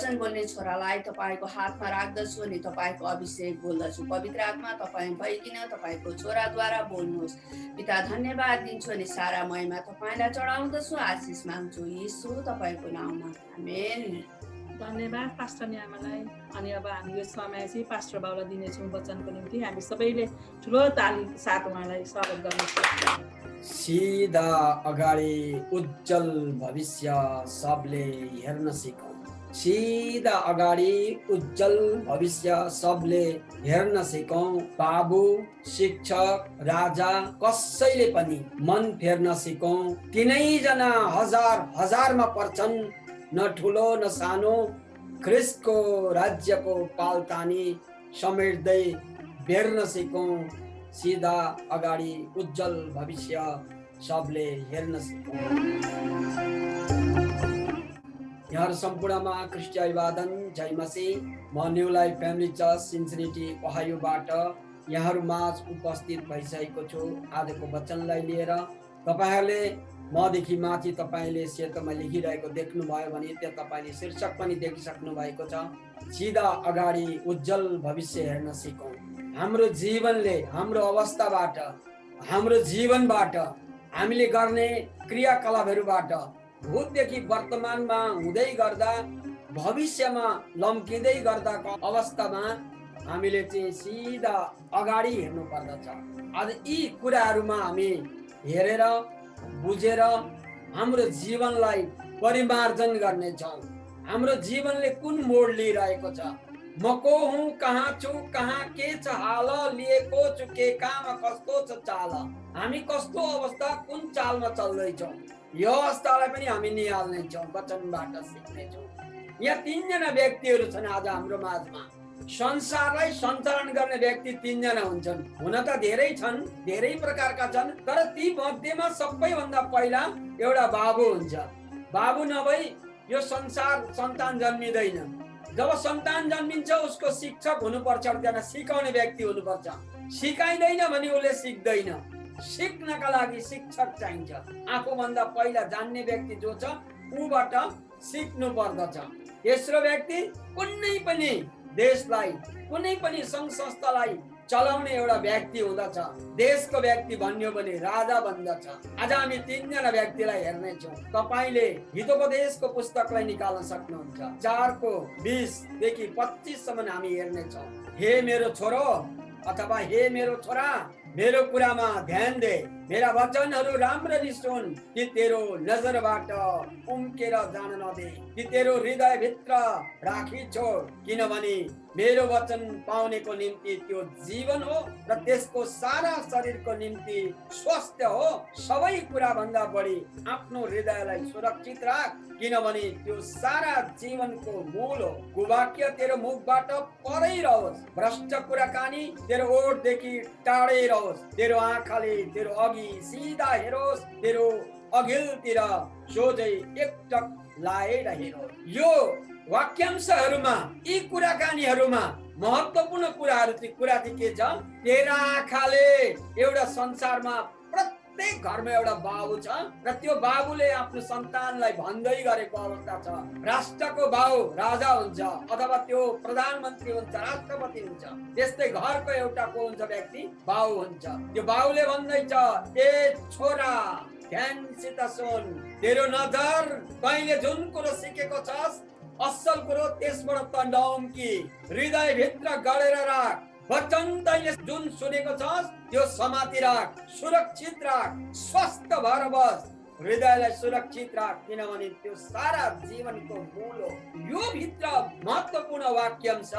वचन बोल्ने छोरालाई तपाईँको हातमा राख्दछु अनि तपाईँको अभिषेक बोल्दछु। पवित्र आत्मा तपाईँ भइकिन तपाईँको छोराद्वारा बोल्नुहोस्। पिता धन्यवाद दिन्छु अनि सारा महिमा तपाईँलाई चढाउँदछु। आशिष माग्छु यीशु तपाईँको नाउँमा, आमेन। धन्यवाद पास्टर न्यामालाई। अनि अब हामी यो समय चाहिँ पास्टर बाबुलाई दिनेछौँ वचनको निम्ति। हामी सबैले ठुलो ताली साथ उहाँलाई स्वागत गर्नुहोस्। सिधा अगाडि उज्जवल भविष्य सबले हेर्न सिकौँ। सिधा अगाडि उज्जवल भविष्य सबले हेर्न सिकौँ। बाबु, शिक्षक, राजा कसैले पनि मन फेर्न सिकौँ। तिनैजना हजार हजारमा पर्छन्, न ठुलो न सानो। ख्रिस्टको राज्यको पालतानी समेट्दै बेर्न सिकौँ। सिधा अगाडि उज्जवल भविष्य सबले हेर्न सिकौँ। यहाँहरू सम्पूर्णमा ख्रिस्टी अभिवादन, जय मसीह। म न्यू लाइफ फ्यामिली चर्च सिन्सिनेटी ओहायोबाट यहाँहरू माझ उपस्थित भइसकेको छु आजको वचनलाई लिएर। तपाईहरूले मदेखि माथि तपाईले सेतोमा लेखिरहेको देख्नुभयो भने त्यहाँ तपाईले शीर्षक पनि देखिसक्नु भएको छ, सिधा अगाडि उज्जवल भविष्य हेर्न सिकौँ। हाम्रो जीवनले, हाम्रो अवस्थाबाट, हाम्रो जीवनबाट, हामीले गर्ने क्रियाकलापहरूबाट, भूतदेखि वर्तमानमा हुँदै गर्दा भविष्यमा लम्किँदै गर्दाको अवस्थामा हामीले चाहिँ सिधा अगाडि हेर्नु पर्दछ। आज यी कुराहरूमा हामी हेरेर बुझेर हाम्रो जीवनलाई परिमार्जन गर्नेछौँ। हाम्रो जीवनले कुन मोड लिइरहेको छ, म को हुँ, कहाँ छु, कहाँ के छ हाल, लिएको छु के काम, कस्तो छ चाल, हामी कस्तो अवस्था कुन चालमा चल्दैछौँ, यो अवस्थालाई पनि हामी निहाल्नेछौँ, वचनबाट सिक्नेछौँ। यहाँ तीनजना व्यक्तिहरू छन् आज हाम्रो माझमा। संसारलाई सञ्चालन गर्ने व्यक्ति तीनजना हुन्छन्। हुन त धेरै छन्, धेरै प्रकारका छन्, तर ती मध्येमा सबैभन्दा पहिला एउटा बाबु हुन्छ। बाबु नभई यो संसार सन्तान जन्मिँदैन। जब सन्तान जन्मिन्छ उसको शिक्षक हुनुपर्छ, एकजना सिकाउने व्यक्ति हुनुपर्छ। सिकाइँदैन भने उसले सिक्दैन। सिक्नका लागि शिक्षक चाहिन्छ। आफूभन्दा पहिला जान्ने व्यक्ति जो छ ऊबाट सिक्नु पर्दछ। तेस्रो व्यक्ति कुनै पनि देशलाई, कुनै पनि सङ्घ संस्थालाई चलाउने एउटा व्यक्ति हुँदछ। देशको व्यक्ति भन्यो भने राजा भन्दछ। आज हामी तीनजना व्यक्तिलाई हेर्नेछौँ। तपाईले हितोपदेशको पुस्तकलाई निकाल्न सक्नुहुन्छ। 4:20 देखि 25 सम्म हामी हेर्नेछौँ। हे मेरो छोरो अथवा हे मेरो छोरा, मेरो कुरामा ध्यान दे, मेरा वचनहरू राम्ररी सुन, कि तेरो नजरबाट उम्केर जान नदे, कि तेरो हृदय भित्र राखी छोड। किनभने मेरो वचन पाउनेको निम्ति त्यो जीवन हो र त्यसको सारा शरीरको निम्ति स्वास्थ्य हो। सबै कुरा भन्दा बढी आफ्नो हृदयलाई सुरक्षित राख, किनभने त्यो सारा जीवनको मूल हो। कुवाक्य तेरो मुखबाट परै रहोस्, भ्रष्ट कुराकानी तेरो ओठदेखि टाढै रहोस्। तेरो आँखाले तेरो अघि सिधा हेरोस्, तेरो अघिल्तिर सोझै एकटक लाएर हेरोस्। यो वाक्यांशहरूमा, यी कुराकानीहरूमा महत्त्वपूर्ण कुरा चाहिँ के छ? तेरा आँखाले एउटा संसारमा प्रत्येक घरमा एउटा बाबु छ र त्यो बाबुले आफ्नो सन्तानलाई भन्दै गरेको अवस्था छ। राष्ट्रको बाबु राजा हुन्छ अथवा त्यो प्रधानमन्त्री हुन्छ, राष्ट्रपति हुन्छ। त्यस्तै घरको एउटा को हुन्छ व्यक्ति, बाबु हुन्छ। त्यो बाबुले भन्दैछ, ए छोरा ध्यानसित सुन, तेरो नजर तैँले जुन कुरो सिकेको छस् असल कुरो त्यसबाट त नउम्की, हृदय भित्र गडेर राख। वचन तैँले जुन सुनेको छस् त्यो समाति राख, सुरक्षित राख, स्वस्थ भएर बस। हृदयलाई सुरक्षित राख, किनभने त्यो सारा जीवनको मूल हो। यो भित्र महत्त्वपूर्ण वाक्यांश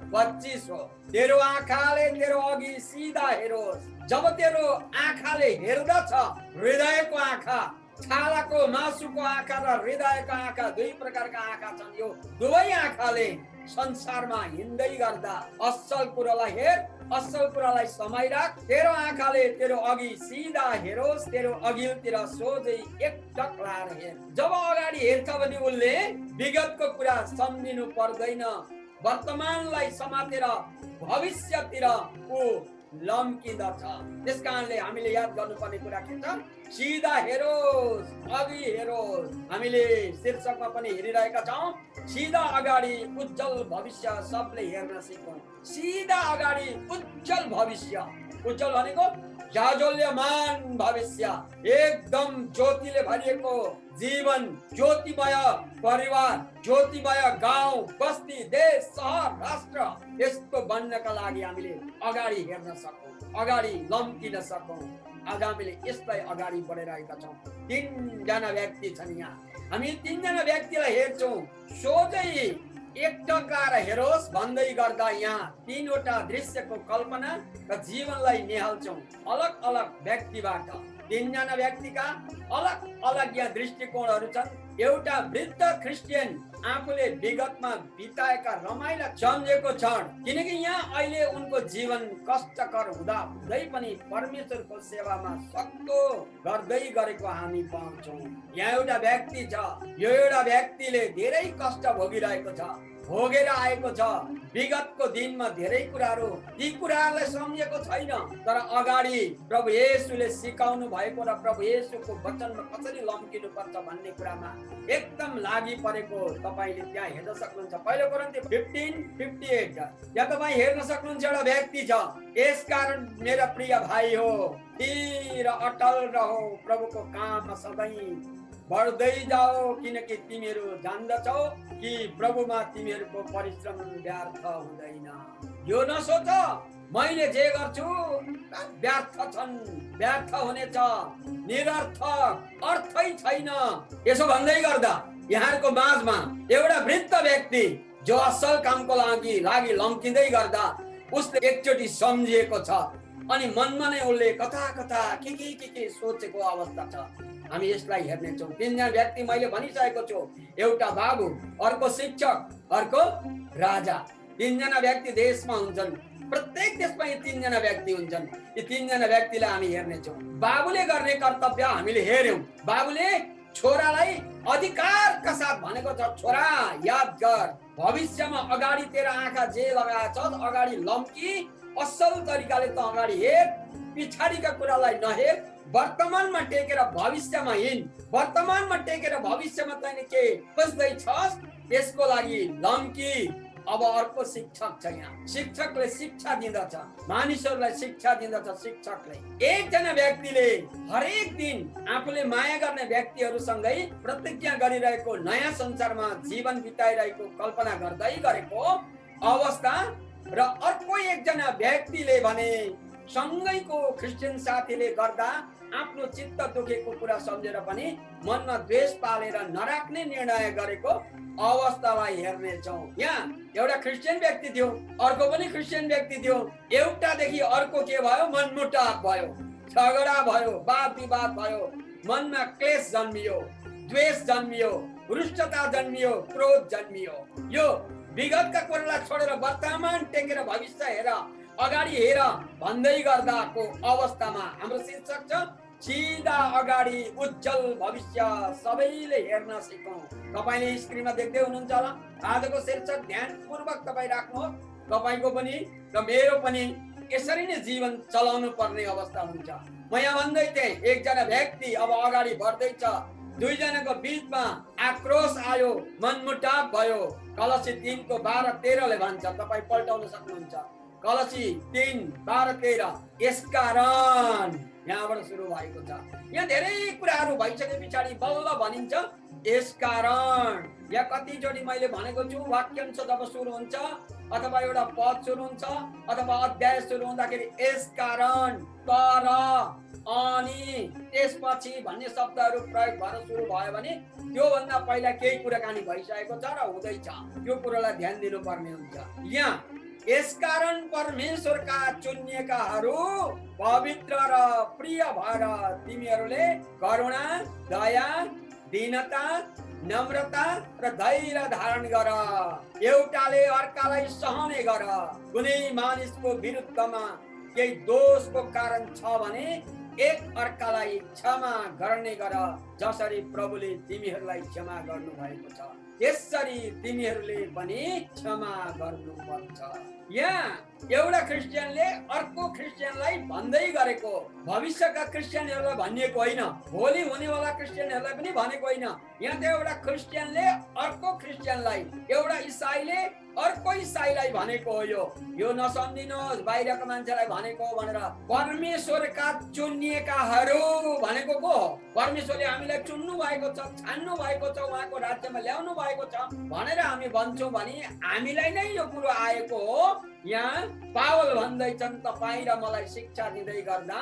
25 हो। तेरो आँखाले तेरो अघि सिधा हेरोस्। जब तेरो आँखाले हेर्दछ, हृदयको आँखा, छालाको मासुको आँखा र हृदयको आँखा, दुई प्रकारका आँखा छन्। यो दुवै आँखाले संसारमा हिँड्दै गर्दा असल कुरालाई हेर, असल कुरालाई समाइराख। तेरो आँखाले तेरो अघि सिधा हेरोस्, तेरो अघिल्तिर सोझै एकटक लाएर हेर। जब अगाडि हेर्छ भने उसले विगतको कुरा सम्झिनु पर्दैन, वर्तमानलाई समातेर भविष्यतिर ऊ लम्किँदछ। त्यस कारणले हामीले याद गर्नुपर्ने कुरा के छ? सिधा हेरोस्, अघि हेरोस्। हामीले शीर्षकमा पनि हेरिरहेका छौँ, सिधा अगाडि उज्जवल भविष्य सबले हेर्न सिकौँ। सिधा अगाडि उज्जवल भविष्य। उज्जवल भनेको जाजोल्यमान भविष्य, एकदम ज्योतिले भरिएको जीवन, ज्योतिमय परिवार, ज्योतिमय गाउँ बस्ती, देश, सहर, राष्ट्र, यस्तो बन्नका लागि हामीले अगाडि हेर्न सकौँ, अगाडि लम्किन सकौँ। आज हामीले यसलाई अगाडि बढिरहेका छौँ। 3 जना व्यक्ति छन् यहाँ। हामी 3 जना व्यक्तिलाई हेर्छौँ। सोझै एकटकार हेरोस् भन्दै गर्दा यहाँ 3 वटा दृश्यको कल्पना र जीवनलाई निहाल्छौँ। अलग अलग व्यक्तिबाट 3 जना व्यक्तिका अलग अलग यहाँ दृष्टिकोणहरू छन्। एउटा वृद्ध क्रिस्चियन आफूले विगतमा बिताएका रमाइला सम्झेको क्षण, किनकि यहाँ अहिले उनको जीवन कष्टकर हुँदा हुँदै पनि परमेश्वरको सेवामा सक्दो गर्दै गरेको हामी पाउँछौँ। यहाँ एउटा व्यक्ति छ, यो एउटा व्यक्तिले धेरै कष्ट भोगिरहेको छ, भोगेर आएको छ। विगतको दिनमा धेरै कुराहरू, ती कुराहरूलाई सम्झेको छैन, तर अगाडि प्रभु येशूले सिकाउनु भएको र प्रभु येशूको वचनमा कसरी लम्किनु पर्छ भन्ने कुरामा एकदम लागि परेको तपाईले त्यहाँ हेर्न सक्नुहुन्छ। पहिलो कोरिन्थी 15:58 यहाँ तपाईँ हेर्न सक्नुहुन्छ। एउटा व्यक्ति छ, यसकारण मेरा प्रिय भाइ हो, स्थिर अटल रहो, प्रभुको काममा सधैँ बढ्दै जाओ, किनकि तिमीहरू जान्दछौ कि प्रभुमा तिमीहरूको परिश्रम व्यर्थ हुँदैन। यो नसोच मैले जे गर्छु व्यर्थ छन्, व्यर्थ हुनेछ, निरर्थक, अर्थै छैन। यसो भन्दै गर्दा यहाँको माझमा एउटा वृद्ध व्यक्ति जो असल कामको लागि लम्किँदै गर्दा उसले एकचोटि सम्झिएको छ अनि मनमा नै उसले कता के सोचेको अवस्था छ। हामी यसलाई हेर्नेछौँ। 3 जना व्यक्ति मैले भनिसकेको छु, एउटा बाबु, अर्को शिक्षक, अर्को राजा। 3 जना व्यक्ति देशमा हुन्छन्, प्रत्येक देशमा यी 3 जना व्यक्ति हुन्छन्। यी 3 जना व्यक्तिलाई हामी हेर्नेछौँ। बाबुले गर्ने कर्तव्य हामीले हेर्यौँ। बाबुले छोरालाई अधिकारका साथ भनेको छ, छोरा याद गर, भविष्यमा अगाडि तेरा आँखा जे लगाएछ अगाडि लम्की, असल तरिकाले त अगाडि हेर, पछाडिका कुरालाई नहेर, वर्तमानमा टेकेर भविष्यमा हिँड। वर्तमानमा टेकेर भविष्यमा तैँले के खोज्दैछस् यसको लागि लम्की। अब अर्को शिक्षक छ यहाँ। शिक्षकले शिक्षा दिँदछ, मानिसहरूलाई शिक्षा दिँदछ। शिक्षकले एकजना व्यक्तिले हरेक दिन आफूले माया गर्ने व्यक्तिहरूसँगै प्रतिज्ञा गरिरहेको नयाँ संसारमा जीवन बिताइरहेको कल्पना गर्दै गरेको अवस्था र अर्को एकजना व्यक्तिले भने सँगैको क्रिस्चियन साथीले गर्दा आफ्नो चित्त दुखेको कुरा सम्झेर पनि मनमा द्वेष पालेर नराख्ने निर्णय गरेको अवस्थालाई हेर्नेछौँ। यहाँ एउटा क्रिस्चियन व्यक्ति थियो, अर्को पनि क्रिस्चियन व्यक्ति थियो। एउटादेखि अर्को के भयो? मनमुटाव भयो, झगडा भयो, वाद विवाद भयो, मनमा क्लेश जन्मियो, द्वेष जन्मियो, रुष्टता जन्मियो, क्रोध जन्मियो। यो विगतका कुरालाई छोडेर वर्तमान टेकेर भविष्य हेर, अगाडि हेर भन्दै गर्दाको अवस्थामा हाम्रो शीर्षक छ, सिधा अगाडि उज्जवल भविष्य सबैले हेर्न सिकौँ। तपाईले स्क्रिनमा देख्दै हुनुहुन्छ होला। आजको शीर्षक ध्यानपूर्वक तपाईँ राख्नुहोस्। तपाईको पनि र मेरो पनि यसरी नै जीवन चलाउनु पर्ने अवस्था हुन्छ। म यहाँ भन्दै थिएँ, एकजना व्यक्ति अब अगाडि बढ्दैछ, 2 जनाको बीचमा आक्रोश आयो, मनमुटाव भयो। कलसी 3:12-13 भन्छ, तपाईँ पल्टाउन सक्नुहुन्छ। कलसी 3:12-13 यसकारण यहाँबाट सुरु भएको छ। यहाँ धेरै कुराहरू भइसके पछाडि बल्ल भनिन्छ यसकारण। यहाँ कतिचोटि मैले भनेको छु, वाक्यांश जब सुरु हुन्छ अथवा एउटा पद सुरु हुन्छ अथवा अध्याय सुरु हुँदाखेरि यसकारण, तर, अनि, त्यसपछि भन्ने शब्दहरू प्रयोग भएर सुरु भयो भने त्योभन्दा पहिला केही कुराकानी भइसकेको छ र हुँदैछ। त्यो कुरालाई ध्यान दिनुपर्ने हुन्छ। यहाँ यसकारण परमेश्वरका चुनिएकाहरू पवित्र र प्रिय भएर तिमीहरूले करुणा, दया, दीनता, नम्रता र धैर्य धारण गर। एउटाले अर्कालाई सहने गर। कुनै मानिसको विरुद्धमा केही दोषको कारण छ भने एक अर्कालाई क्षमा गर्ने गर जसरी प्रभुले तिमीहरूलाई क्षमा गर्नु भएको छ त्यसरी तिमीहरूले पनि क्षमा गर्नुपर्छ। यहाँ एउटा क्रिस्चियनले अर्को क्रिस्चियनलाई भन्दै गरेको, भविष्यका क्रिस्चियनहरूलाई भनिएको होइन, भोलि हुनेवाला क्रिस्चियनहरूलाई पनि भनेको होइन। यहाँ त एउटा क्रिस्चियनले अर्को क्रिस्चियनलाई, एउटा इसाईले अर्को इसाईलाई भनेको हो। यो नसम्झिनुहोस् बाहिरका मान्छेलाई भनेको हो भनेर। परमेश्वरका चुनिएकाहरू भनेको को हो? परमेश्वरले हामीलाई चुन्नु भएको छ, छान्नु भएको छ, उहाँको राज्यमा ल्याउनु भएको छ भनेर हामी भन्छौँ भने हामीलाई नै यो कुरो आएको हो। यहाँ पावल भन्दैछन् तपाईँ र मलाई शिक्षा दिँदै गर्दा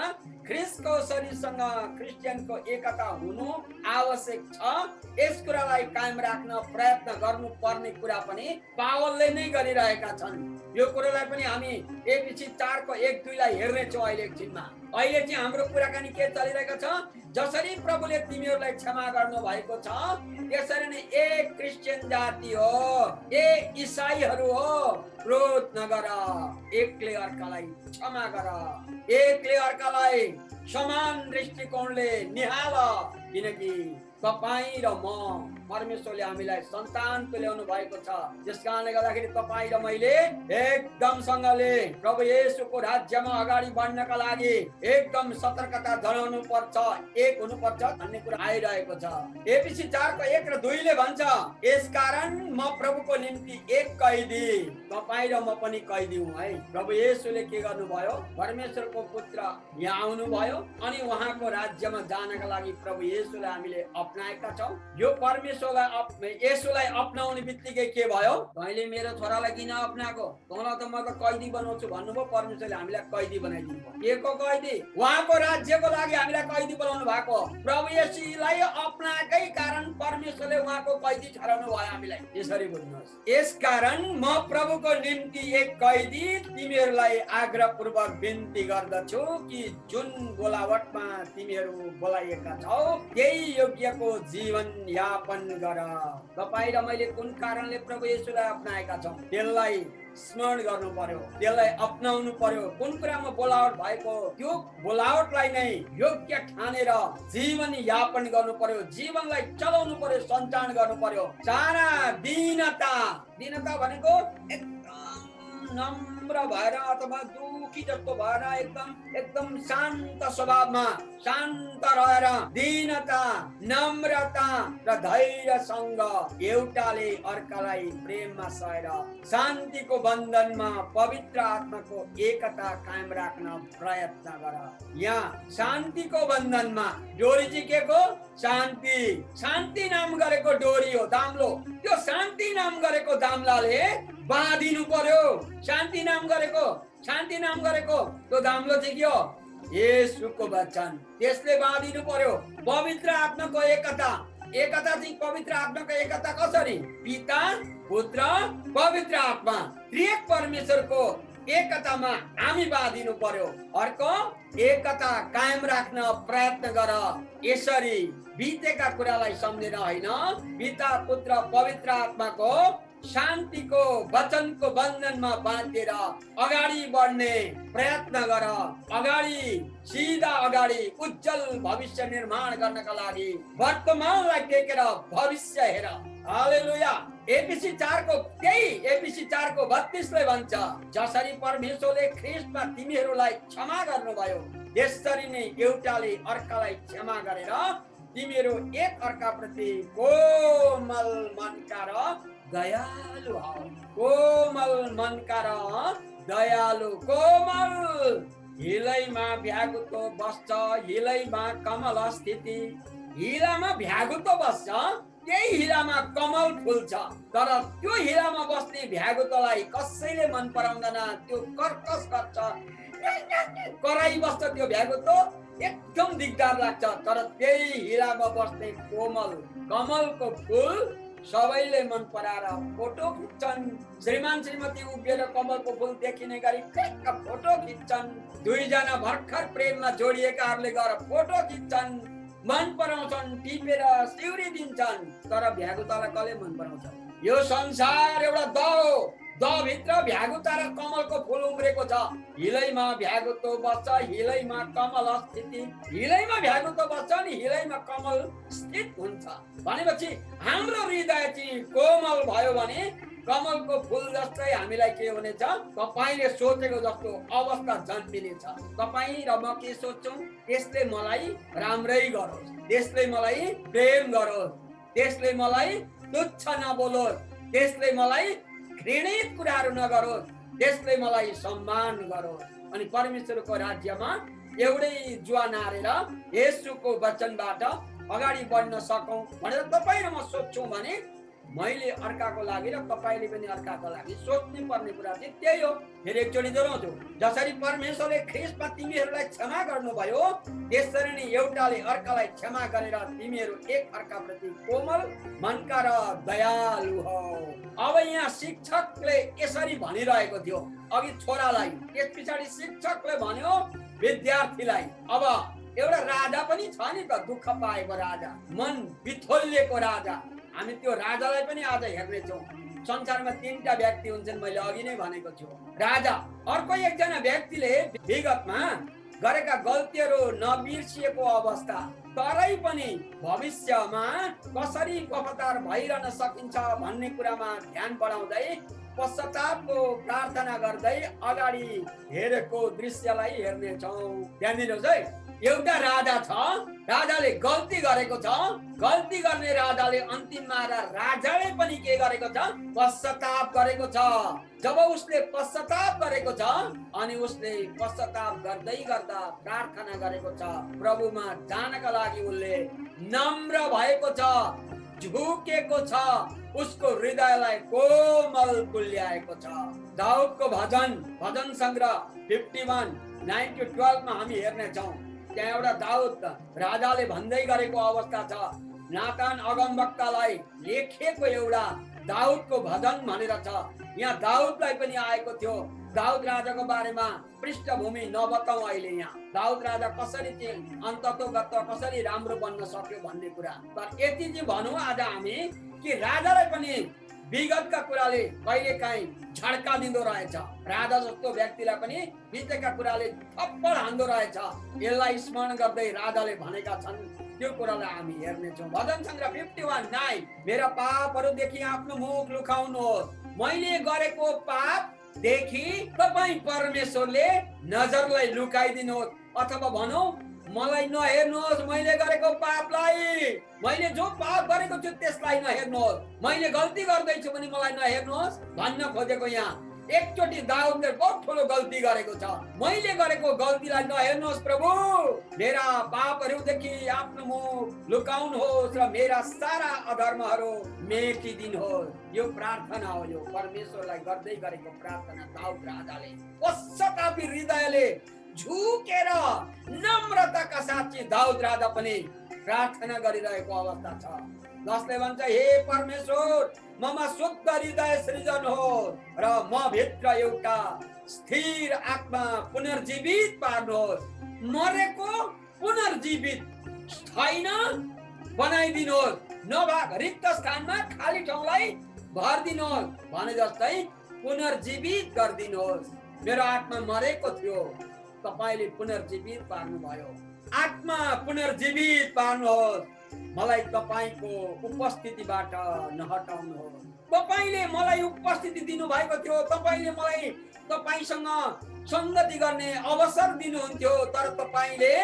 ख्रिस्टको शरीरसँग क्रिस्चियनको एकता हुनु आवश्यक छ। यस कुरालाई कायम राख्न प्रयत्न गर्नुपर्ने कुरा पनि पावलले नै गरिरहेका छन्। यो कुरालाई पनि हामी एफिसी 4 को 1-2 लाई हेर्नेछौँ अहिले एकछिनमा। अहिले चाहिँ हाम्रो कुराकानी के चलिरहेको छ? जसरी प्रभुले तिमीहरूलाई क्षमा गर्नु भएको छ त्यसरी नै एक क्रिस्चियन जाति हो, एक इसाईहरू हो, क्रोध नगर, एकले अर्कालाई क्षमा गर, एकले अर्कालाई समान दृष्टिकोणले निहाल। किनकि तपाईँ र म परमेश्वरले हामीलाई सन्तान तुल्याउनु भएको छ। त्यस कारणले गर्दाखेरि तपाईँ र मैले एकदमसँगले प्रभु येशूको राज्यमा अगाडि बढ्नका लागि एकदम सतर्कता जनाउनु पर्छ, एक हुनुपर्छ भन्ने कुरा आइरहेको छ। एफिसी 4 को 1 र 2 ले भन्छ, यसकारण म प्रभुको निम्ति एक कैदी, तपाईँ र म पनि कैदी हुँ है। प्रभु येशूले के गर्नुभयो? परमेश्वरको पुत्र यहाँ आउनुभयो अनि उहाँको राज्यमा जानका लागि प्रभु येशूलाई हामीले अपनाएका छौँ। यो येशूलाई अपनाउने बित्तिकै के भयो? तैँले मेरो छोरालाई किन अपनाएको? तँलाई त म त कैदी बनाउँछु भन्नुभयो। परमेश्वरले हामीलाई कैदी बनाइदिनु भयो। के को कैदी? उहाँको राज्यको लागि हामीलाई कैदी बनाउनु भएको। प्रभु येशूलाई अपनाएकै कारण परमेश्वरले उहाँको कैदी ठहराउनु भयो हामीलाई। यसरी बुझ्नुहोस्। यसकारण म प्रभुको निम्ति एक कैदी तिमीहरूलाई आग्रहपूर्वक बिन्ती गर्दछु कि जुन बोलावटमा तिमीहरू बोलाइएका छौ त्यही योग्यको जीवन यापन गर। तपाईँ र मैले कुन कारणले प्रभु येशूलाई अपनाएका छौँ त्यसलाई स्मरण गर्नु पर्यो, त्यसलाई अपनाउनु पर्यो। कुन कुरामा बोलावट भएको त्यो बोलावटलाई नै योग्य ठानेर जीवन यापन गर्नु पर्यो, जीवनलाई चलाउनु पर्यो, सञ्चालन गर्नु पर्यो। सारा दीनता भनेको एकदम नम्र भएर अथवा दुखी जस्तो भएर एकदम शान्त स्वभावमा शान्त रहेर दीनता, नम्रता र धैर्यसँग एउटाले अर्कालाई प्रेममा सहेर शान्तिको बन्धनमा पवित्र आत्माको एकता कायम राख्न प्रयत्न गर। यहाँ शान्तिको बन्धनमा डोरी चाहिँ के को? शान्ति नाम गरेको डोरी हो, दाम्लो। त्यो शान्ति नाम गरेको दाम्लाले बाँधिनु पर्यो। शान्ति नाम गरेको त्यो दाम्लो चाहिँ के हो? येशूको वचन, त्यसले बाँधिनु पर्यो। पवित्र आत्माको एकता चाहिँ पवित्र आत्माको एकता कसरी? पिता, पुत्र, पवित्र आत्मा त्रिएक परमेश्वरको एकतामा हामी बाँधिनु पर्यो। अर्को एकता कायम राख्न प्रयत्न गर। यसरी बितेका कुरालाई सम्झेर होइन, पिता, पुत्र, पवित्र आत्माको शान्तिको वचनको बन्धनमा बाँधेर अगाडि बढ्ने प्रयत्न गर। सिधा अगाडि उज्जवल भविष्य निर्माण गर्नका लागि वर्तमानलाई टेकेर भविष्य हेर। हालेलुया। एफिसी 4 को 32 ले भन्छ, जसरी परमेश्वरले ख्रिस्टमा तिमीहरूलाई क्षमा गर्नुभयो त्यसरी नै एउटाले अर्कालाई क्षमा गरेर तिमीहरू एक अर्काप्रति कोमल मनका र दयालु हौ। कोमल मनका र दयालु। कोमल हिलैमा भ्यागुतो बस्छ, हिलैमा कमल स्थिति। हिलामा भ्यागुतो बस्छ, त्यही हिलामा कमल फुल्छ। तर त्यो हिलामा बस्ने भ्यागुतोलाई कसैले मन पराउँदैन। त्यो कर्कस गर्छ, कराई बस्छ। त्यो भ्यागुतो एकदम दिगदार लाग्छ। तर त्यही हिलामा बस्ने कोमल कमलको फुल सबैले मन पराएर फोटो खिच्छन्। श्रीमान श्रीमती उभिएर कमलको फुल देखिने गरी फोटो खिच्छन्। दुईजना भर्खर प्रेममा जोडिएकाहरूले गएर फोटो खिच्छन्, मन पराउँछन्, टिपेर सिउरी दिन्छन्। तर भ्यागुतालाई कसले मन पराउँछ? यो संसार एउटा दह हो। भित्र भ्यागुता र कमलको फुल उम्रेको छ। हिलैमा भ्यागुतो बच्छ, हिलैमा कमल स्थिति, हिलैमा भ्यागुतो बच्छ अनि हिलैमा कमल स्थित हुन्छ। भनेपछि हाम्रो हृदय चाहिँ कोमल भयो भने कमलको फुल जस्तै हामीलाई के हुनेछ? तपाईले सोचेको जस्तो अवस्था जन्मिनेछ। तपाईँ र म के सोच्छौँ? त्यसले मलाई राम्रै गरोस्, त्यसले मलाई प्रेम गरोस्, त्यसले मलाई तुच्छ नबोलोस्, त्यसले मलाई घृणित कुराहरू नगरोस्, त्यसले मलाई सम्मान गरोस्। अनि परमेश्वरको राज्यमा एउटै जुवा नारेर येशूको वचनबाट अगाडि बढ्न सकौं भनेर तपाईँ र म सोच्छौँ भने मैले अर्काको लागि र तपाईले पनि अर्काको लागि सोच्नु पर्ने कुरा चाहिँ त्यही हो। फेरि एकचोटि दोहोऱ्याउँछु, जसरी परमेश्वरले ख्रीष्टमा तिमीहरूलाई क्षमा गर्नुभयो त्यसरी नै एउटाले अर्कालाई क्षमा गरेर तिमीहरू एक अर्काप्रति कोमल मनका र दयालु हो। अब यहाँ शिक्षकले यसरी भनिरहेको थियो अघि छोरालाई, त्यस पछाडि शिक्षकले भन्यो विद्यार्थीलाई। अब एउटा राजा पनि छ नि त, दुःख पाएको राजा, मन बिथोलिएको राजा। हामी त्यो राजालाई पनि आज हेर्नेछौँ। संसारमा तीनटा व्यक्ति हुन्छन्, मैले अघि नै भनेको छु। राजा, अर्को एकजना व्यक्तिले विगतमा गरेका गल्तीहरू नबिर्सिएको अवस्था, तरै पनि भविष्यमा कसरी वफादार भइरहन सकिन्छ भन्ने कुरामा ध्यान बढाउँदै पश्चातापको प्रार्थना गर्दै अगाडि हेरेको दृश्यलाई हेर्नेछौँ। ध्यान दिनुहोस् है। एउटा राजा छ, राजाले गल्ती गरेको छ, गल्ती गर्ने राजाले अन्तिममा राजाले पनि के गरेको छ? पश्चाताप गरेको छ। जब उसले पश्चाताप गरेको छ अनि उसले पश्चाताप गर्दै गर्दा प्रार्थना गरेको छ, प्रभुमा जानका लागि उसले नम्र भएको छ, झुकेको छ, उसको हृदयलाई कोमल तुल्याएको छ। दाउदको भजन संग्रह 51:9-12 मा हामी हेर्नेछौँ। त्यहाँ एउटा दाउद राजाले भन्दै गरेको अवस्था छ। नातान अगमवक्तालाई लेखेको एउटा दाउदको भजन भनेर छ। यहाँ दाउदलाई पनि आएको थियो। दाउद राजाको बारेमा पृष्ठभूमि नबताउँ अहिले यहाँ। दाउद राजा कसरी चाहिँ अन्ततोगत कसरी राम्रो बन्न सक्यो भन्ने कुरा, तर यति चाहिँ भनौँ आज हामी कि राजालाई पनि विगतका कुराले कहिलेकाहीँ झड्का दिँदो रहेछ। राजा जस्तो व्यक्तिलाई पनि बितेका कुराले थप्पड हान्दो रहेछ। यसलाई स्मरण गर्दै राजाले भनेका छन्, त्यो कुरालाई हामी हेर्नेछौँ। भजन संग्रह 51:9, मेरा पापहरूदेखि आफ्नो मुख लुकाउनुहोस्, मैले गरेको पापदेखि तपाईँ परमेश्वरले नजरलाई लुकाइदिनुहोस्, अथवा भनौँ मलाई नहेर्नुहोस्, मैले गरेको पापलाई, मैले जो पाप गरेको छु त्यसलाई नहेर्नुहोस्, मैले गल्ती गर्दैछु भने मलाई नहेर्नुहोस् भन्न खोजेको यहाँ एकचोटि दाउदले बहुत ठुलो गल्ती गरेको छ। मैले गरेको गल्तीलाई नहेर्नुहोस् प्रभु, मेरा पापहरूदेखि आफ्नो मुख लुकाउनुहोस् र मेरा सारा अधर्महरू मेटिदिनुहोस्। यो प्रार्थना हो, यो परमेश्वरलाई गर्दै गरेको प्रार्थना। दाउद राजाले पश्चातापी हृदयले झुकेर नम्रताका साथ दाउद राजा पनि प्रार्थना गरिरहेको अवस्था छ, जसले भन्छ हे परमेश्वर, ममा शुद्ध हृदय सृजन हो र म भित्र एउटा स्थिर आत्मा पुनर्जीवित पार्नुहोस्, मरेको पुनर्जीवित छैन बनाइदिनुहोस्, नभए रिक्त स्थानमा खाली ठाउँलाई भरिदिनुहोस् भने जस्तै पुनर्जीवित गरिदिनुहोस्। मेरो आत्मा मरेको थियो, तपाईले पुनर्जीवित पार्नुभयो। आत्मा पुनर्जीवित पार्नुहोस्, मलाई तपाईको उपस्थितिबाट नहटाउनुहोस्। तपाईले मलाई उपस्थिति दिनु भएको थियो, तपाईले मलाई तपाईसँग संगति गर्ने अवसर दिनुहुन्थ्यो, तर तपाईले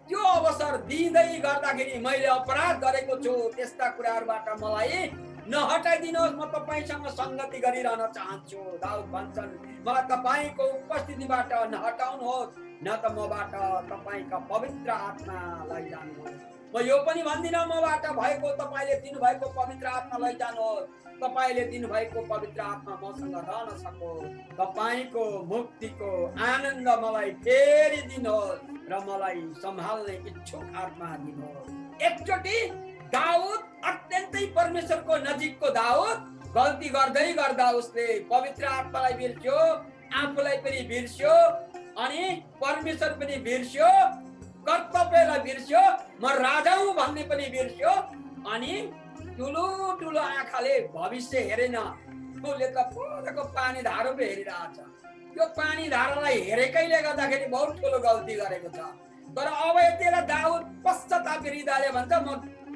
त्यो अवसर दिँदै गर्दाखेरि मैले अपराध गरेको छु, त्यस्ता कुराहरूबाट मलाई नहटाइदिनुहोस्, म तपाईसँग संगति गरिरहन चाहन्छु। दाउद भन्छन् मलाई तपाईको उपस्थितिबाट नहटाउनुहोस्, न त मबाट तपाईका पवित्र आत्मा लैजानुहोस्। म यो पनि भन्दिनँ मबाट भएको तपाईले दिनुभएको पवित्र आत्मा लैजानुहोस्, तपाईले दिनुभएको पवित्र आत्मा मसँग रहन सकोस्, तपाईको मुक्तिको आनन्द मलाई फेरि दिनुहोस् र मलाई सम्हाल्ने इच्छुक आत्मा दिनुहोस्। एकचोटि दाउद अत्यन्तै परमेश्वरको नजिकको दाउद गल्ती गर्दै गर्दा उसले पवित्र आत्मालाई बिर्स्यो, आफूलाई पनि बिर्स्यो अनि परमेश्वर पनि बिर्स्यो, कर्तव्यलाई बिर्स्यो, म राजा हुँ भन्ने पनि बिर्स्यो अनि ठुलो ठुलो आँखाले भविष्य हेरेन, उसले त परको पानी धारो पो हेरिरहेछ। त्यो पानी धारालाई हेरेकैले गर्दाखेरि बहुत ठुलो गल्ती गरेको छ। तर अब यतिबेला दाउद पश्चातापी हृदयले भन्छ म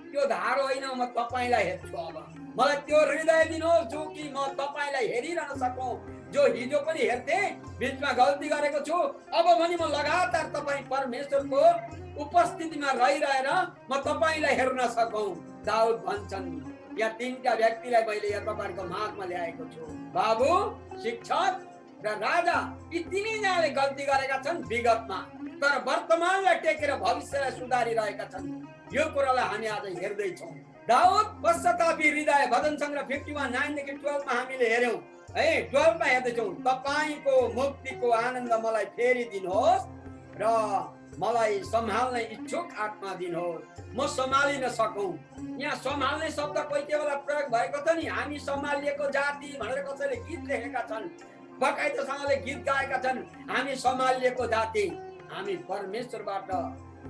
त्यो धारो होइन, म तपाईलाई हेर्छु। अब मलाई त्यो हृदय दिनुहोस् जो कि म तपाईलाई हेरिरहन सकौँ। जो हिजो पनि हेर्थे, बिचमा गल्ती गरेको छु, अब पनि म लगातार तपाईँ परमेश्वरको उपस्थितिमा रहिरहेर म तपाईलाई हेर्न सकौँ। दाउद भन्छन्, यहाँ तीनटा व्यक्तिलाई मैले यहाँ तपाईँहरूको माझमा ल्याएको छु, बाबु, शिक्षक र राजा। यी तिनैजनाले गल्ती गरेका छन् विगतमा, तर वर्तमानलाई टेकेर भविष्यलाई सुधारिरहेका छन्। यो कुरालाई हामी आज हेर्दैछौँ। दाउद पश्चातापी हृदय, भजन सङ्ग्रह 51 9 देखि 12 मा हामीले हेर्यौँ है। 12 मा हेर्दैछौँ, तपाईको मुक्तिको आनन्द मलाई फेरि दिनुहोस् र मलाई सम्हाल्ने इच्छुक आत्मा दिनुहोस्, म सम्हालिन सकौँ। यहाँ सम्हाल्ने शब्द कोही कोही बेला प्रयोग भएको छ नि। हामी सम्हालिएको जाति भनेर कसैले गीत लेखेका छन्, बकाइदासँगले गीत गाएका छन्, हामी सम्हालिएको जाति। हामी परमेश्वरबाट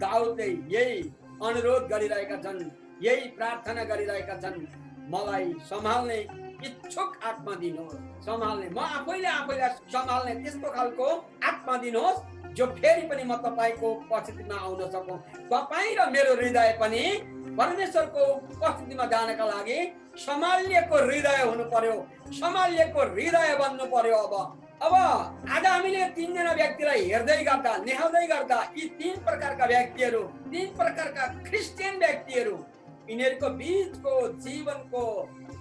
दाउदले यही अनुरोध गरिरहेका छन्, यही प्रार्थना गरिरहेका छन्, मलाई सम्हाल्ने इच्छुक आत्मा दिनुहोस्, सम्हाल्ने, म आफैलाई सम्हाल्ने त्यस्तो खालको आत्मा दिनुहोस् जो फेरि पनि म तपाईको उपस्थितिमा आउन सकौँ। तपाईँ र मेरो हृदय पनि परमेश्वरको उपस्थितिमा जानका लागि सम्हालिएको हृदय हुनु पर्यो, सम्हालिएको हृदय बन्नु पर्यो। अब आज हामीले तीनजना व्यक्तिलाई हेर्दै गर्दा, निहाल्दै गर्दा यी तीन प्रकारका व्यक्तिहरू, तीन प्रकारका क्रिस्चियन व्यक्तिहरू, यिनीहरूको बीचको जीवनको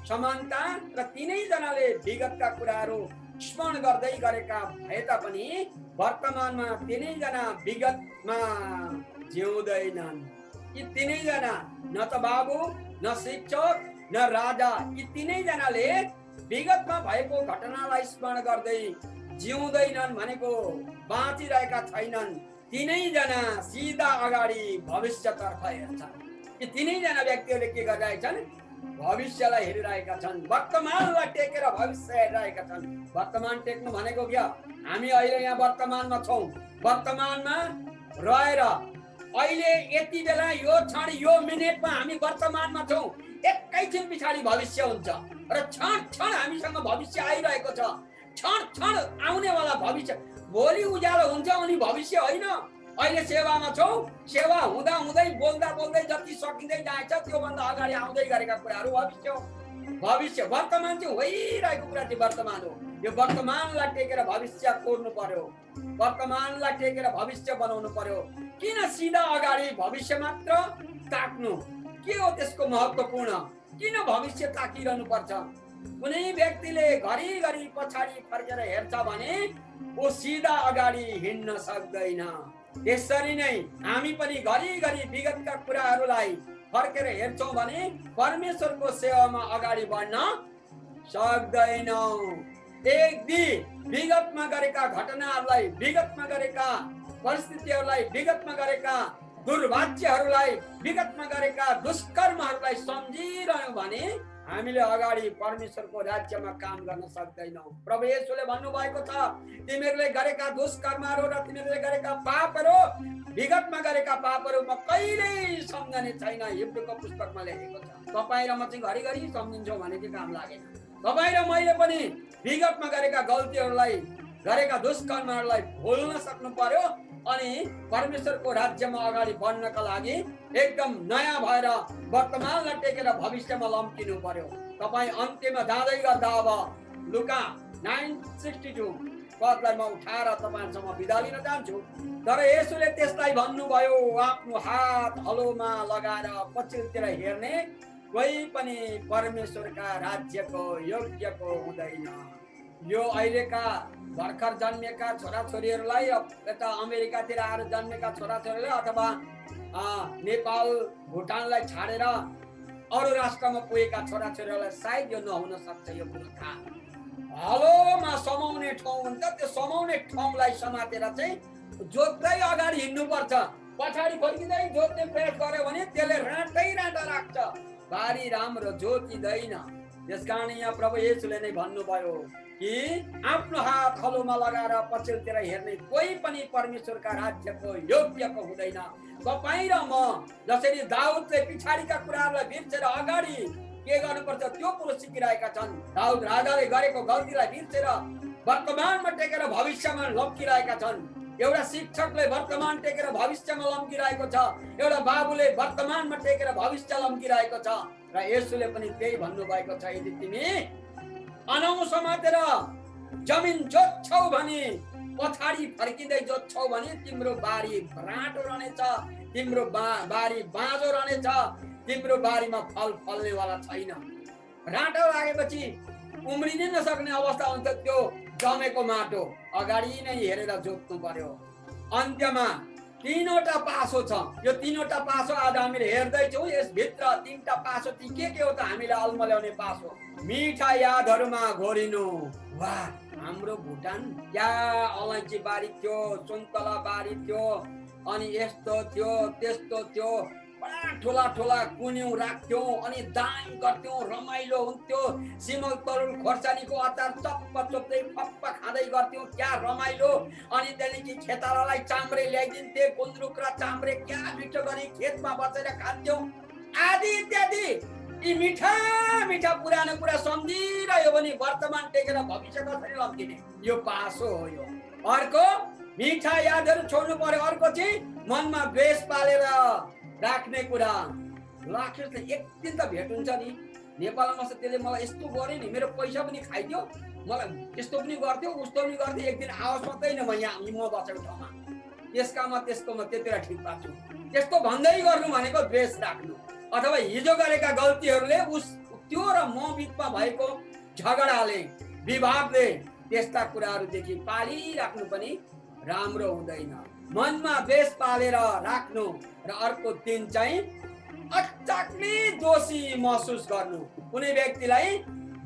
समानता र तीनैजनाले विगतका कुराहरू स्मरण गर्दै गरेका भए तापनि वर्तमानमा तीनैजना विगतमा जिउँदैनन्। यी तीनैजना, न त बाबु, न शिक्षक, न राजा, यी तीनैजनाले विगतमा भएको घटनालाई स्मरण गर्दै जिउँदैनन् भनेको बाँचिरहेका छैनन्। तीनैजना सिधा अगाडि भविष्यतर्फ हेर्छन्। यी तीनैजना व्यक्तिहरूले के गरिरहेछन्? भविष्यलाई हेरिरहेका छन्, वर्तमानलाई टेकेर भविष्य हेरिरहेका छन्। वर्तमान टेक्नु भनेको क्या? हामी अहिले यहाँ वर्तमानमा छौँ, वर्तमानमा रहेर अहिले यति बेला यो क्षण यो मिनेटमा हामी वर्तमानमा छौँ। एकैछिन पछाडि भविष्य हुन्छ र क्षण क्षण हामीसँग भविष्य आइरहेको छ। क्षण क्षण आउनेवाला भविष्य, भोलि उज्यालो हुन्छ अनि भविष्य होइन। अहिले सेवामा छौँ, सेवा हुँदा हुँदै बोल्दा बोल्दै जति सकिँदै जान्छ त्योभन्दा अगाडि आउँदै गरेका कुराहरू भविष्य हो। भविष्य, वर्तमान चाहिँ भइरहेको कुरा चाहिँ वर्तमान हो। यो वर्तमानलाई टेकेर भविष्य कोर्नु पर्यो, वर्तमानलाई टेकेर भविष्य बनाउनु पर्यो। किन सिधा अगाडि भविष्य मात्र ताक्नु? के हो त्यसको महत्त्वपूर्ण? किन भविष्य ताकिरहनु पर्छ? कुनै व्यक्तिले घरिघरि पछाडि फर्केर हेर्छ भने ऊ सिधा अगाडि हिँड्न सक्दैन। त्यसरी नै हामी पनि घरिघरि विगतका कुराहरूलाई फर्केर हेर्छौँ भने परमेश्वरको सेवामा अगाडि बढ्न सक्दैनौँ। एक दिन विगतमा गरेका घटनाहरूलाई, विगतमा गरेका परिस्थितिहरूलाई, विगतमा गरेका दुर्भाग्यहरूलाई, विगतमा गरेका दुष्कर्महरूलाई सम्झिरह्यौँ भने हामीले अगाडि परमेश्वरको राज्यमा काम गर्न सक्दैनौँ। प्रभु येशूले भन्नुभएको छ, तिमीहरूले गरेका दुष्कर्महरू र तिमीहरूले गरेका पापहरू, विगतमा गरेका पापहरू म कहिल्यै सम्झने छैन। हिब्रूको पुस्तकमा लेखेको छ। तपाईँ र म चाहिँ घरिघरि सम्झिन्छौँ भने चाहिँ काम लागेन। तपाईँ र मैले पनि विगतमा गरेका गल्तीहरूलाई, गरेका दुष्कर्महरूलाई भुल्न सक्नु पर्यो अनि परमेश्वरको राज्यमा अगाडि बढ्नका लागि एकदम नयाँ भएर वर्तमानलाई टेकेर भविष्यमा लम्किनु पर्यो। तपाईँ अन्त्यमा जाँदै गर्दा अब लुका 9:62 पदलाई म उठाएर तपाईँहरूसँग बिदा लिन चाहन्छु। तर येशूले त्यसलाई भन्नुभयो, आफ्नो हात हलोमा लगाएर पछिल्तिर हेर्ने कोही पनि परमेश्वरका राज्यको योग्यको हुँदैन। यो अहिलेका भर्खर जन्मेका छोराछोरीहरूलाई, यता अमेरिकातिर आएर जन्मेका छोराछोरीलाई अथवा नेपाल भुटानलाई छाडेर अरू राष्ट्रमा पुगेका छोराछोरीहरूलाई सायद यो नहुन सक्छ। यो कुरो थाहा, हलोमा समाउने ठाउँ हुन्छ, त्यो समाउने ठाउँलाई समातेर चाहिँ जोत्दै अगाडि हिँड्नुपर्छ। पछाडि फर्किँदै जोत्ने प्रयास गर्यो भने त्यसले राँटै राँटा राख्छ, बारी राम्रो जोतिँदैन। त्यसकारण यहाँ प्रभु येशूले नै भन्नुभयो कि आफ्नो हात हलोमा लगाएर पछिल्तिर हेर्ने कोही पनि परमेश्वरका राज्यको योग्यको हुँदैन। तपाईँ र म जसरी दाउदले पछाडिका कुराहरूलाई बिर्सेर अगाडि के गर्नुपर्छ त्यो कुरो सिकिरहेका छन्। दाउद राजाले गरेको गल्तीलाई बिर्सेर वर्तमानमा टेकेर भविष्यमा लम्किरहेका छन्। एउटा शिक्षकले वर्तमान टेकेर भविष्यमा लम्किरहेको छ, एउटा बाबुले वर्तमानमा टेकेर भविष्य लम्किरहेको छ। र येशूले पनि त्यही भन्नुभएको छ, यदि तिमी अनौ समातेर जमिन जोत्छौ भने, पछाडि फर्किँदै जोत्छौ भने तिम्रो बारी भ्राटो रहनेछ, तिम्रो बारी बाँझो रहनेछ, तिम्रो बारीमा फल फल्नेवाला छैन। राटो लागेपछि उम्रिनै नसक्ने अवस्था हुन्छ त्यो जमेको माटो। अगाडि नै हेरेर जोत्नु पर्यो। अन्त्यमा तीनवटा पासो छ। यो तीनवटा पासो आज हामीले हेर्दैछौँ। यसभित्र तीनटा पासो के हो त हामीलाई अल्मल्याउने पासो? मिठा यादहरूमा घोरिनु। वाह, हाम्रो भुटान क्या अलैँची बारी थियो, सुन्तला बारी थियो, अनि यस्तो थियो त्यस्तो थियो, बडा ठुला ठुला कुन्यौ राख्थ्यौँ, अनि दाङ गर्थ्यौँ, रमाइलो हुन्थ्यो। सिमल तरुल खोर्सानीको अचार चप्प चोप्दै फप्प खाँदै गर्थ्यौँ, क्या रमाइलो। अनि त्यहाँदेखि खेतालालाई चाम्रे ल्याइदिन्थे, गुन्द्रुक र चाम्रे क्या मिठो गरी खेतमा बसेर खान्थ्यौँ, आदि इत्यादि। यी मिठा मिठा पुरानो कुरा सम्झिरह्यो भने वर्तमान टेकेर भविष्य कसरी लम्किने? यो पासो हो। यो अर्को मिठा यादहरू छोड्नु पर्यो। अर्को चाहिँ मनमा द्वेष पालेर राख्ने कुरा। लाग्छ एक दिन त भेट हुन्छ नि, नेपालमा त्यसले मलाई यस्तो गर्यो नि, मेरो पैसा पनि खाइदियो, मलाई यस्तो पनि गर्थ्यो उस्तो पनि गर्थ्यो, एक दिन आओस् मात्रै न म यहाँ म बसेको ठाउँमा, त्यसकामा त्यसकोमा त्यतिर ठिक पार्छु। त्यस्तो भन्दै गर्नु भनेको द्वेष राख्नु। अथवा हिजो गरेका गल्तीहरूले त्यो र म बिचमा भएको झगडाले, विवादले त्यस्ता कुराहरूदेखि पालिराख्नु पनि राम्रो हुँदैन। मनमा द्वेष पालेर राख्नु। र अर्को दिन चाहिँ अचाक्लै दोषी महसुस गर्नु। कुनै व्यक्तिलाई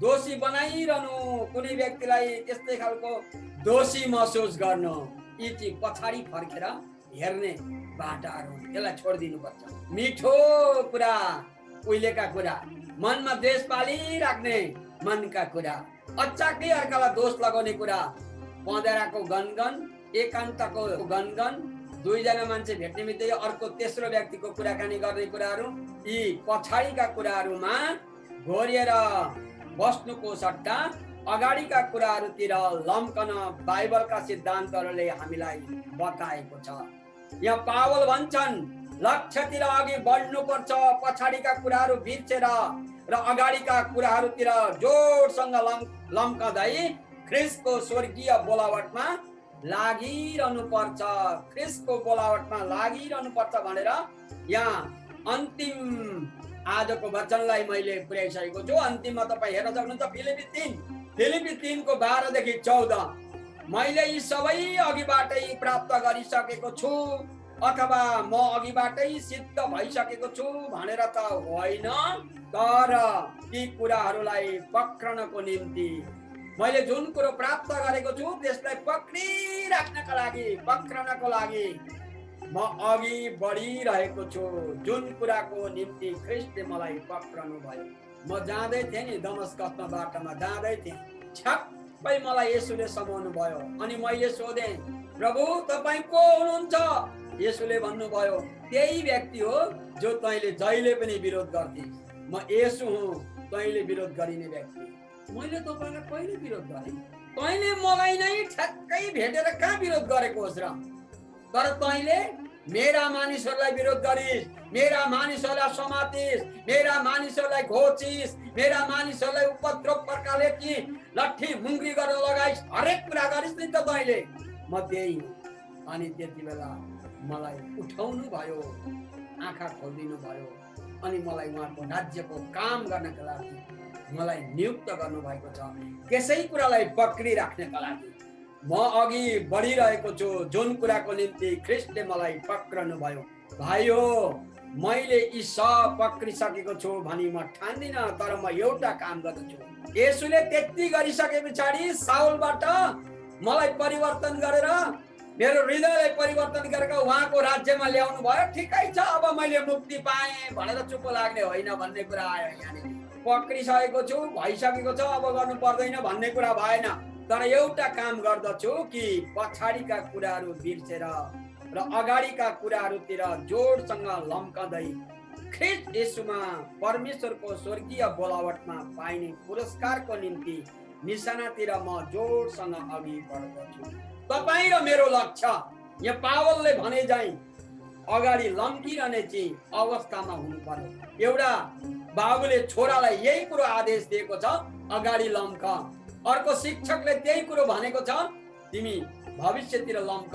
दोषी बनाइरहनु, कुनै व्यक्तिलाई त्यस्तै खालको दोषी महसुस गर्नु, यी चाहिँ पछाडि फर्केर हेर्ने बाटाहरू, यसलाई छोडिदिनु पर्छ। मिठो कुरा, उहिलेका कुरा, मनमा द्वेष पालिराख्ने मनका कुरा, अचाक्लै अर्कालाई दोष लगाउने कुरा, पँधेराको गनगन, एकान्तको गनगन, दुईजना मान्छे भेट्ने बित्तिकै अर्को तेस्रो व्यक्तिको कुराकानी गर्ने कुराहरू, यी पछाडिका कुराहरूमा घोरिएर बस्नुको सट्टा अगाडिका कुराहरूतिर लम्कन बाइबलका सिद्धान्तहरूले हामीलाई बताएको छ। यहाँ पावल भन्छन् लक्ष्यतिर अघि बढ्नुपर्छ, पछाडिका कुराहरू बिर्सेर र अगाडिका कुराहरूतिर जोडसँग लम्कँदै ख्रिस्टको स्वर्गीय बोलावटमा लागिरहनु पर्छ, ख्रिस्टको बोलावटमा लागिरहनु पर्छ भनेर यहाँ अन्तिम आजको वचनलाई मैले पुर्याइसकेको छु। अन्तिममा तपाईँ हेर्न सक्नुहुन्छ फिलिपी 3 को 12 देखि 14। मैले यी सबै अघिबाटै प्राप्त गरिसकेको छु अथवा म अघिबाटै सिद्ध भइसकेको छु भनेर त होइन, तर यी कुराहरूलाई पक्रनको निम्ति मैले जुन कुरो प्राप्त गरेको छु त्यसलाई पक्रिराख्नका लागि, पक्रनको लागि म अघि बढिरहेको छु। जुन कुराको निम्ति ख्रिस्टले मलाई पक्रनु भयो। म जाँदै थिएँ नि दमस्कसमा, बाटोमा जाँदै थिएँ, छक्कै मलाई येशूले समाउनु भयो। अनि मैले सोधेँ, प्रभु तपाईँ को हुनुहुन्छ? येशूले भन्नुभयो, त्यही व्यक्ति हो जो तैँले जहिले पनि विरोध गर्थिस्। म येशू हुँ, तैँले विरोध गरिने व्यक्ति। मैले तपाईँलाई कहिले विरोध गरेँ? तैँले मलाई नै ठ्याक्कै भेटेर कहाँ विरोध गरेको होस् र? तर तैँले मेरा मानिसहरूलाई विरोध गरिस्, मेरा मानिसहरूलाई समातिस्, मेरा मानिसहरूलाई घोचिस्, मेरा मानिसहरूलाई उपद्रव प्रकारले कि लट्ठी मुङ्ग्री गरेर लगाइस्, हरेक कुरा गरिस् नि त तैँले। म त्यही हुँ। अनि त्यति बेला मलाई उठाउनु भयो, आँखा खोलिदिनु भयो, अनि मलाई उहाँको राज्यको काम गर्नका लागि मलाई नियुक्त गर्नुभएको छ। त्यसै कुरालाई पक्रिराख्नका लागि म अघि बढिरहेको छु, जुन कुराको निम्ति ख्रिस्टले मलाई पक्रनु भयो। भाइ हो, मैले यी सब पक्रिसकेको छु भनी म ठान्दिनँ, तर म एउटा काम गर्दछु। येशूले त्यति गरिसके पछाडि साउलबाट मलाई परिवर्तन गरेर मेरो हृदयलाई परिवर्तन गरेर उहाँको राज्यमा ल्याउनु भयो। ठिकै छ, अब मैले मुक्ति पाएँ भनेर चुप लाग्ने होइन भन्ने कुरा आयो। यहाँनिर पक्रिसकेको छु, भइसकेको छ, अब गर्नु पर्दैन भन्ने कुरा भएन। तर एउटा काम गर्दछु कि पछाडिका कुराहरू बिर्सेर र अगाडिका कुराहरूतिर जोडसँग लम्कँदै ख्रीष्ट येशूमा परमेश्वरको स्वर्गीय बोलावटमा पाइने पुरस्कारको निम्ति निशानातिर म जोडसँग अघि बढ्दछु। तपाईँ र मेरो लक्ष्य यहाँ पावलले भने चाहिँ अगाडि लम्किरहने चाहिँ अवस्थामा हुनु पर्यो। एउटा बाबुले छोरालाई यही कुरो आदेश दिएको छ, अगाडि लम्क। अर्को शिक्षकले त्यही कुरो भनेको छ, तिमी भविष्यतिर लम्क,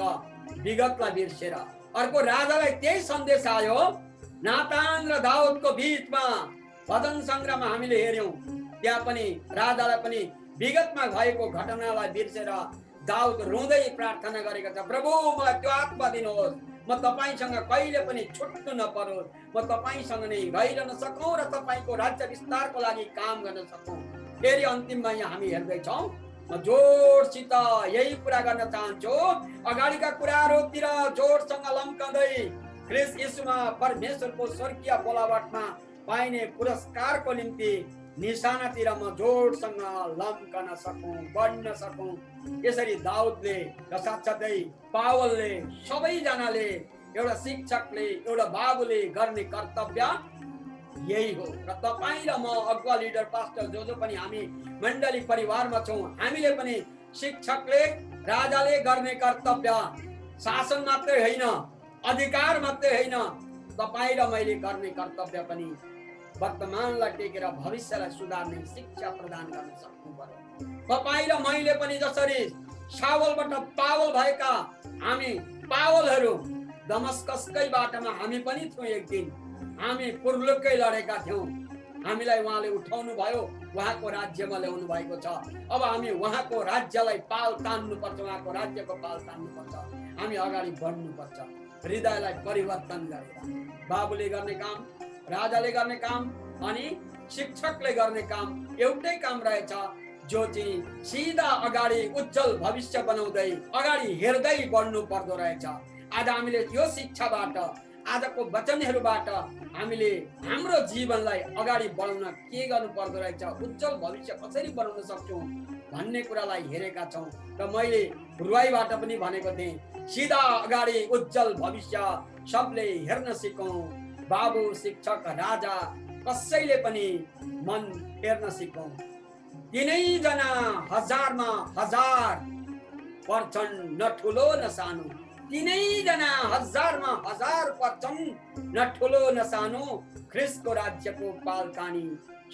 विगतलाई बिर्सेर। अर्को राजालाई त्यही सन्देश आयो। नातान र दाउदको बीचमा भजन सङ्ग्रहमा हामीले हेर्यौं, त्यहाँ पनि राजालाई पनि विगतमा भएको घटनालाई बिर्सेर दाउद रुँदै प्रार्थना गरेको छ, प्रभु मलाई त्यो आत्मा दिनुहोस्, म तपाईसँग कहिले पनि छुट्नु नपरोस्, म तपाईसँग नै रहिरहन सकौं र तपाईको राज्य विस्तारको लागि काम गर्न सकौं। फेरि अन्तिममा यहाँ हामी हेर्दैछौँ, म जोडसित यही कुरा गर्न चाहन्छु, अगाडिका कुराहरूतिर जोडसँग लम्काउँदै ख्रीष्ट येशूमा परमेश्वरको स्वर्गीय बोलावटमा पाइने पुरस्कारको निम्ति निशानातिर म जोडसँग लम्कन सकौं, बढ्न सकौं। यसरी दाउदले र साथसाथै पावलले, सबैजनाले, एउटा शिक्षकले, एउटा बाबुले गर्ने कर्तव्य यही हो। र तपाईँ र म अगुवा लिडर पास्टर जो पनि हामी मण्डली परिवारमा छौँ, हामीले पनि शिक्षकले, राजाले गर्ने कर्तव्य शासन मात्रै होइन, अधिकार मात्रै होइन, तपाईँ र मैले गर्ने कर्तव्य पनि वर्तमानलाई टेकेर भविष्यलाई सुधार्ने शिक्षा प्रदान गर्न सक्नु पर्यो। तपाईँ र मैले पनि जसरी सावलबाट पावल भएका हामी पावलहरू, दमस्कसकै बाटोमा हामी पनि थियौँ। एक दिन हामी पुर्लुक्कै लडेका थियौँ, हामीलाई उहाँले उठाउनु भयो, उहाँको राज्यमा ल्याउनु भएको छ। अब हामी उहाँको राज्यलाई पाल तान्नु पर्छ, उहाँको राज्यको पाल तान्नु पर्छ। हामी अगाडि बढ्नु पर्छ, हृदयलाई परिवर्तन गरेर। बाबुले गर्ने काम, राजाले गर्ने काम अनि शिक्षकले गर्ने काम एउटै काम रहेछ, जो चाहिँ सिधा अगाडि उज्जवल भविष्य बनाउँदै अगाडि हेर्दै बढ्नु पर्दो रहेछ। आज हामीले यो शिक्षाबाट, आजको वचनहरूबाट हामीले हाम्रो जीवनलाई अगाडि बढाउन के गर्नु पर्दो रहेछ, उज्जवल भविष्य कसरी बनाउन सक्छौँ भन्ने कुरालाई हेरेका छौँ। र मैले रुवाईबाट पनि भनेको थिएँ, सिधा अगाडि उज्जवल भविष्य सबले हेर्न सिकौँ। बाबु, शिक्षक, राजा कसैले पनि मन फेर्न सिकौँ। तिनैजना हजारमा हजार पर्छन्, न ठुलो न सानो। तिनैजना हजारमा हजार पर्छन्, न ठुलो न सानो। ख्रीष्टको राज्यको पालतानी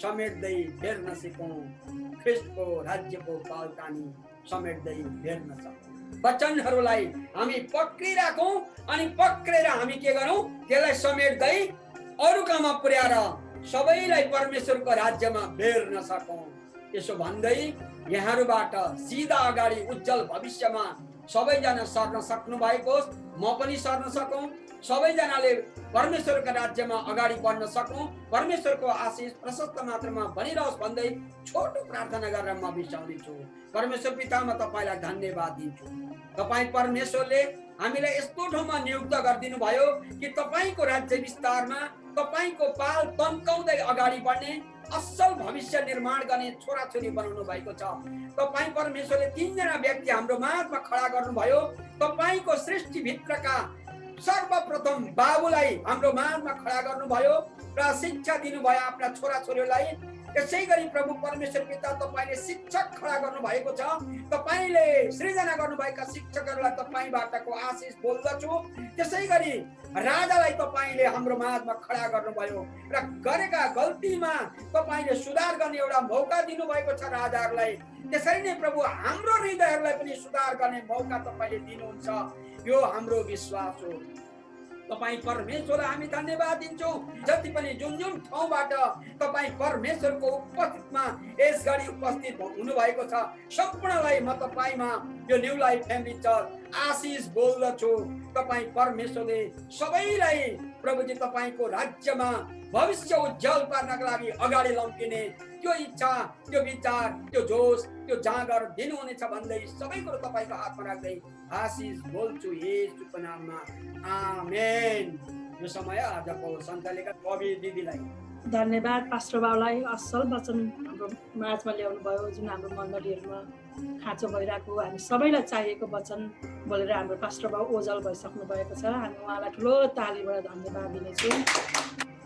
समेट्दै फेर्न सिकौँ। ख्रीष्टको राज्यको पालतानी समेट्दै फेर्न सकौँ। वचनहरूलाई हामी पक्रिराखौँ अनि पक्रेर हामी के गरौँ, त्यसलाई समेट्दै अरू काममा पुर्याएर सबैलाई परमेश्वरको राज्यमा बेर्न सकौँ। यसो भन्दै यहाँहरूबाट सिधा अगाडि उज्जवल भविष्यमा सबैजना सर्न सक्नु भएको होस्, म पनि सर्न सकौँ, सबैजनाले परमेश्वरको राज्यमा अगाडि बढ्न सकौँ, परमेश्वरको आशिष प्रशस्त मात्रामा बनिरहोस् भन्दै छोटो प्रार्थना गरेर म बिसाउँदैछु। परमेश्वर पिता, म तपाईँलाई धन्यवाद दिन्छु। तपाईँ परमेश्वरले हामीलाई यस्तो ठाउँमा नियुक्त गरिदिनु भयो कि तपाईँको राज्य विस्तारमा तपाईँको पाल तन्काउँदै अगाडि बढ्ने, असल भविष्य निर्माण गर्ने छोराछोरी बनाउनु भएको छ। तपाईँ परमेश्वरले तीनजना व्यक्ति हाम्रो माझमा खडा गर्नुभयो। तपाईँको सृष्टिभित्रका सर्वप्रथम बाबुलाई हाम्रो माझमा खडा गर्नुभयो र शिक्षा दिनुभयो आफ्ना छोराछोरीलाई। यसै गरी प्रभु परमेश्वर पिता, तपाईँले शिक्षक खडा गर्नु भएको छ। तपाईँले सृजना गर्नुभएका शिक्षकहरूलाई तपाईँबाटको आशिष बोल्दछु। त्यसै गरी राजालाई तपाईँले हाम्रो माझमा खडा गर्नुभयो र गरेका गल्तीमा तपाईँले सुधार गर्ने एउटा मौका दिनुभएको छ राजाहरूलाई। त्यसरी नै प्रभु हाम्रो हृदयहरूलाई पनि सुधार गर्ने मौका तपाईँले दिनुहुन्छ। यो हाम्रो विश्वास हो। तपाईँ परमेश्वरलाई हामी धन्यवाद दिन्छौँ। जति पनि जुन जुन ठाउँबाट तपाईँ परमेश्वरको उपस्थितिमा यस घडी उपस्थित हुनुभएको छ, सम्पूर्णलाई म तपाईँमा यो न्यू लाइफ फ्यामिली चर्च आशिष बोल्दछु। तपाईँ परमेश्वरले सबैलाई प्रभुजी तपाईँको राज्यमा भविष्य उज्जवल पार्नको लागि अगाडि लम्किने त्यो इच्छा, त्यो विचार, त्यो जोस, त्यो जाँगर दिनुहुनेछ भन्दै सबै कुरो तपाईँको हातमा राख्दै आशिष बोल्छु येशूको नाममा, आमेन। यो समय आजको सन्तानका कवि दिदीलाई धन्यवाद। पास्टर बाबुलाई असल वचन हाम्रो माझमा ल्याउनु भयो, जुन हाम्रो मण्डलीहरूमा खाँचो भइरहेको, हामी सबैलाई चाहिएको वचन बोलेर हाम्रो पास्टर बाबु ओझल भइसक्नु भएको छ। हामी उहाँलाई ठुलो तालीबाट धन्यवाद दिनेछौँ।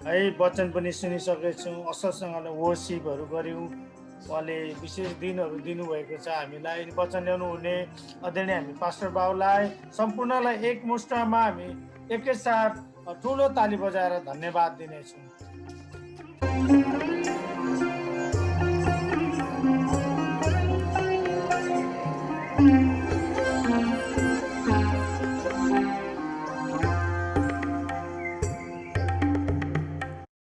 है वचन पनि सुनिसकेछौँ, असलसँगले वर्सिपहरू गऱ्यौँ। उहाँले विशेष दिनहरू दिनुभएको छ हामीलाई। वचन ल्याउनु हुने आदरणीय हामी पास्टर बाबुलाई सम्पूर्णलाई एकमुष्टमा हामी एकैसाथ ठुलो ताली बजाएर धन्यवाद दिनेछौँ।